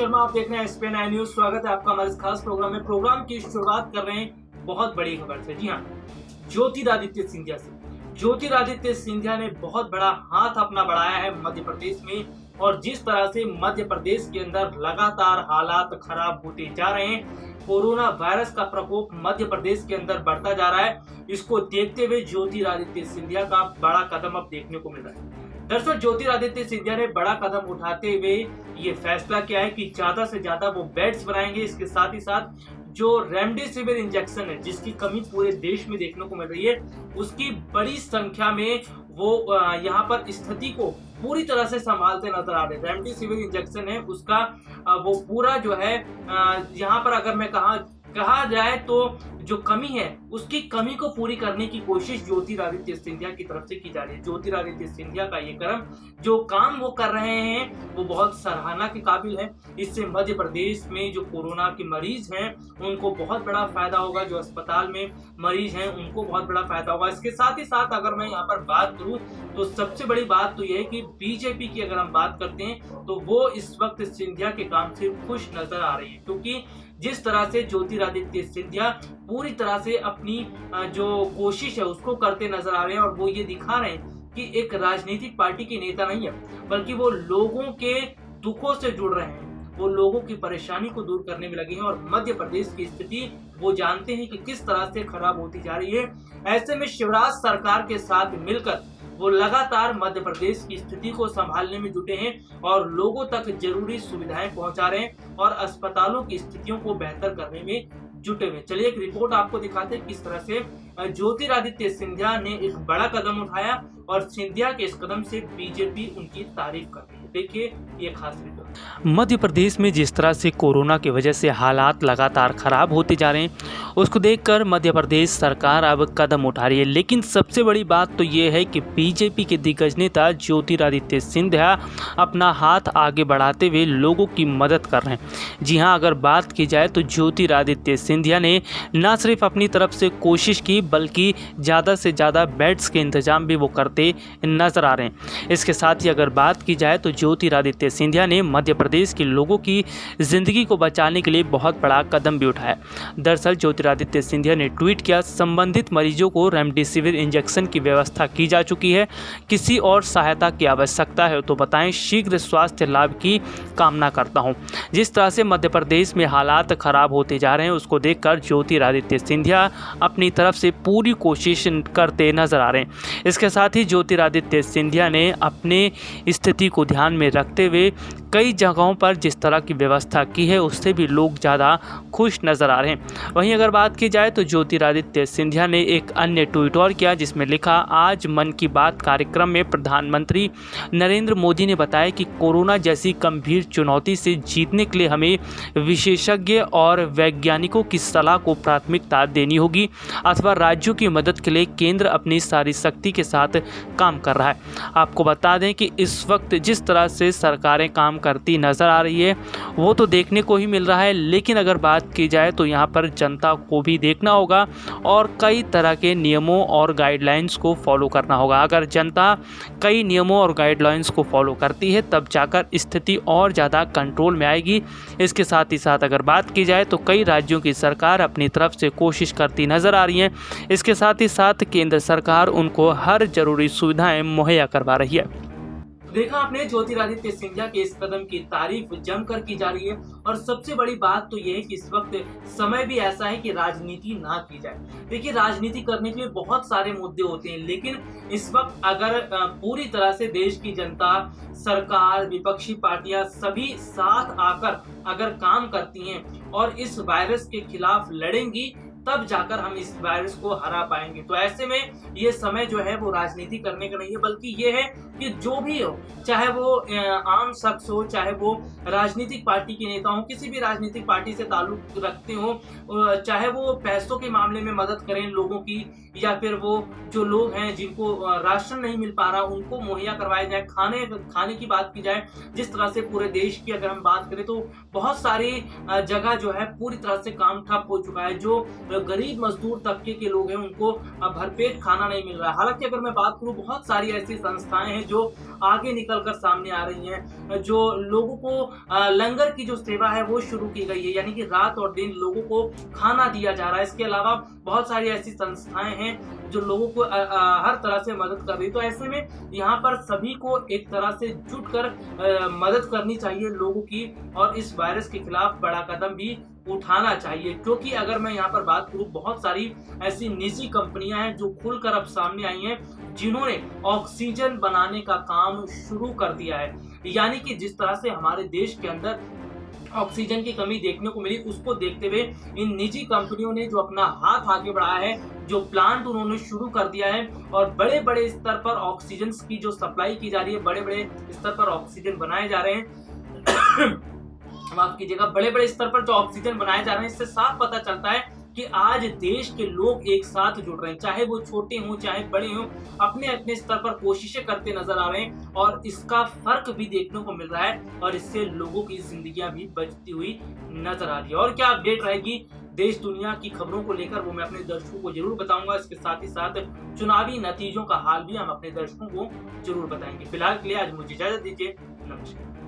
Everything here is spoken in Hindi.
शर्मा, आप देख रहे हैं एसपी 9 न्यूज। स्वागत है आपका हमारे इस खास प्रोग्राम में। प्रोग्राम की शुरुआत कर रहे हैं बहुत बड़ी खबर से। जी हाँ, ज्योतिरादित्य सिंधिया से। ज्योतिरादित्य सिंधिया ने बहुत बड़ा हाथ अपना बढ़ाया है मध्य प्रदेश में, और जिस तरह से मध्य प्रदेश के अंदर लगातार हालात खराब होते जा रहे हैं, कोरोना वायरस का प्रकोप मध्य प्रदेश के अंदर बढ़ता जा रहा है, इसको देखते हुए ज्योतिरादित्य सिंधिया का बड़ा कदम अब देखने को मिल रहा है। दरअसल ज्योतिरादित्य सिंधिया ने बड़ा कदम उठाते हुए ये फैसला किया है कि ज्यादा से ज्यादा वो बेड्स बनाएंगे। इसके साथ ही साथ जो रेमडेसिविर इंजेक्शन है, जिसकी कमी पूरे देश में देखने को मिल रही है, उसकी बड़ी संख्या में वो यहाँ पर स्थिति को पूरी तरह से संभालते नजर आ रहे हैं। रेमडेसिविर इंजेक्शन है, उसका वो पूरा जो है यहाँ पर अगर मैं कहा जाए तो जो कमी है, उसकी कमी को पूरी करने की कोशिश ज्योतिरादित्य सिंधिया की तरफ से की जा रही है। ज्योतिरादित्य सिंधिया का ये जो काम वो कर रहे हैं, वो बहुत सराहना के काबिल है। इससे मध्य प्रदेश में जो कोरोना के मरीज हैं, उनको बहुत बड़ा फायदा होगा। जो अस्पताल में मरीज हैं, उनको बहुत बड़ा फायदा होगा। इसके साथ ही साथ अगर मैं यहाँ पर बात करूँ तो सबसे बड़ी बात तो यह है कि बीजेपी की अगर हम बात करते हैं तो वो इस वक्त सिंधिया के काम से खुश नजर आ रही है, क्योंकि जिस तरह से ज्योतिरादित्य सिंधिया पूरी तरह से अपनी जो कोशिश है उसको करते नजर आ रहे हैं, और वो ये दिखा रहे हैं कि एक राजनीतिक पार्टी के नेता नहीं है, बल्कि वो लोगों के दुखों से जुड़ रहे हैं, वो लोगों की परेशानी को दूर करने में लगे हैं। और मध्य प्रदेश की स्थिति वो जानते हैं कि किस तरह से खराब होती जा रही है। ऐसे में शिवराज सरकार के साथ मिलकर वो लगातार मध्य प्रदेश की स्थिति को संभालने में जुटे हैं और लोगों तक जरूरी सुविधाएं पहुंचा रहे हैं और अस्पतालों की स्थितियों को बेहतर करने में जुटे हुए। चलिए एक रिपोर्ट आपको दिखाते हैं किस तरह से ज्योतिरादित्य सिंधिया ने एक बड़ा कदम उठाया, और सिंधिया के इस कदम से बीजेपी उनकी तारीफ कर रही है। देखिए ये खास रिपोर्ट। मध्य प्रदेश में जिस तरह से कोरोना की वजह से हालात लगातार खराब होते जा रहे हैं, उसको देखकर मध्य प्रदेश सरकार अब कदम उठा रही है। लेकिन सबसे बड़ी बात तो ये है कि बीजेपी के दिग्गज नेता ज्योतिरादित्य सिंधिया अपना हाथ आगे बढ़ाते हुए लोगों की मदद कर रहे हैं। जी हाँ, अगर बात की जाए तो ज्योतिरादित्य सिंधिया ने न सिर्फ अपनी तरफ से कोशिश की, बल्कि ज़्यादा से ज़्यादा बेड्स के इंतजाम भी वो करते नजर आ रहे हैं। इसके साथ ही अगर बात की जाए तो ज्योतिरादित्य सिंधिया ने मध्य प्रदेश के लोगों की जिंदगी को बचाने के लिए बहुत बड़ा कदम भी उठाया। दरअसल ज्योतिरादित्य सिंधिया ने ट्वीट किया, संबंधित मरीजों को रेमडेसिविर इंजेक्शन की व्यवस्था की जा चुकी है। किसी और सहायता की आवश्यकता है तो बताएं, शीघ्र स्वास्थ्य लाभ की कामना करता हूं। जिस तरह से मध्य प्रदेश में हालात खराब होते जा रहे हैं, उसको देखकर ज्योतिरादित्य सिंधिया अपनी तरफ से पूरी कोशिश करते नजर आ रहे हैं। इसके साथ ही ज्योतिरादित्य सिंधिया ने अपने स्थिति को ध्यान में रखते हुए कई जगहों पर जिस तरह की व्यवस्था की है, उससे भी लोग ज़्यादा खुश नज़र आ रहे हैं। वहीं अगर बात की जाए तो ज्योतिरादित्य सिंधिया ने एक अन्य ट्वीट और किया, जिसमें लिखा, आज मन की बात कार्यक्रम में प्रधानमंत्री नरेंद्र मोदी ने बताया कि कोरोना जैसी गंभीर चुनौती से जीतने के लिए हमें विशेषज्ञ और वैज्ञानिकों की सलाह को प्राथमिकता देनी होगी, अथवा राज्यों की मदद के लिए केंद्र अपनी सारी शक्ति के साथ काम कर रहा है। आपको बता दें कि इस वक्त जिस तरह से सरकारें काम करती नजर आ रही है, वो तो देखने को ही मिल रहा है, लेकिन अगर बात की जाए तो यहाँ पर जनता को भी देखना होगा और कई तरह के नियमों और गाइडलाइंस को फॉलो करना होगा। अगर जनता कई नियमों और गाइडलाइंस को फॉलो करती है, तब जाकर स्थिति और ज़्यादा कंट्रोल में आएगी। इसके साथ ही साथ अगर बात की जाए तो कई राज्यों की सरकार अपनी तरफ से कोशिश करती नजर आ रही है। इसके साथ ही साथ केंद्र सरकार उनको हर जरूरी सुविधाएं मुहैया करवा रही है। देखा आपने, ज्योतिरादित्य सिंधिया के इस कदम की तारीफ जमकर की जा रही है, और सबसे बड़ी बात तो ये है कि इस वक्त समय भी ऐसा है कि राजनीति ना की जाए। देखिए, राजनीति करने के लिए बहुत सारे मुद्दे होते हैं, लेकिन इस वक्त अगर पूरी तरह से देश की जनता, सरकार, विपक्षी पार्टियां सभी साथ आकर अगर काम करती हैं और इस वायरस के खिलाफ लड़ेंगी, तब जाकर हम इस वायरस को हरा पाएंगे। तो ऐसे में ये समय जो है वो राजनीति करने का नहीं है, बल्कि ये है कि जो भी हो, चाहे वो आम शख्स हो, चाहे वो राजनीतिक पार्टी के नेता हो, किसी भी राजनीतिक पार्टी से ताल्लुक रखते हो, चाहे वो पैसों के मामले में मदद करें लोगों की, या फिर वो जो लोग हैं जिनको राशन नहीं मिल पा रहा, उनको मुहैया करवाया जाए। खाने की बात की जाए, जिस तरह से पूरे देश की अगर हम बात करें तो बहुत सारी जगह जो है पूरी तरह से काम ठप हो चुका है। जो गरीब मजदूर तबके के लोग हैं उनको भरपेट खाना नहीं मिल रहा है। हालांकि अगर मैं बात करूं, बहुत सारी ऐसी संस्थाएं हैं जो आगे निकलकर सामने आ रही हैं, जो लोगों को लंगर की जो सेवा है वो शुरू की गई है, यानी कि रात और दिन लोगों को खाना दिया जा रहा है। इसके अलावा बहुत सारी ऐसी संस्थाएं हैं जो लोगों को हर तरह से मदद कर रही है। तो ऐसे में यहाँ पर सभी को एक तरह से जुटकर मदद करनी चाहिए लोगों की, और इस वायरस के खिलाफ बड़ा कदम भी उठाना चाहिए। क्योंकि अगर मैं यहाँ पर बात करूँ, बहुत सारी ऐसी निजी कंपनियां हैं जो खुलकर अब सामने आई हैं, जिन्होंने ऑक्सीजन बनाने का काम शुरू कर दिया है। यानी कि जिस तरह से हमारे देश के अंदर ऑक्सीजन की कमी देखने को मिली, उसको देखते हुए इन निजी कंपनियों ने जो अपना हाथ आगे बढ़ाया है, जो प्लांट उन्होंने शुरू कर दिया है, और बड़े बड़े स्तर पर ऑक्सीजन की जो सप्लाई की जा रही है, बड़े बड़े स्तर पर ऑक्सीजन बनाए जा रहे हैं माफ कीजिएगा, बड़े बड़े स्तर पर जो ऑक्सीजन बनाए जा रहे हैं, इससे साफ पता चलता है कि आज देश के लोग एक साथ जुड़ रहे हैं, चाहे वो छोटे हों चाहे बड़े हों, अपने अपने स्तर पर कोशिशें करते नजर आ रहे हैं, और इसका फर्क भी देखने को मिल रहा है, और इससे लोगों की जिंदगियां भी बचती हुई नजर आ रही है। और क्या अपडेट रहेगी देश दुनिया की खबरों को लेकर, वो मैं अपने दर्शकों को जरूर बताऊंगा। इसके साथ ही साथ चुनावी नतीजों का हाल भी हम अपने दर्शकों को जरूर बताएंगे। फिलहाल के लिए आज मुझे इजाजत दीजिए, नमस्कार।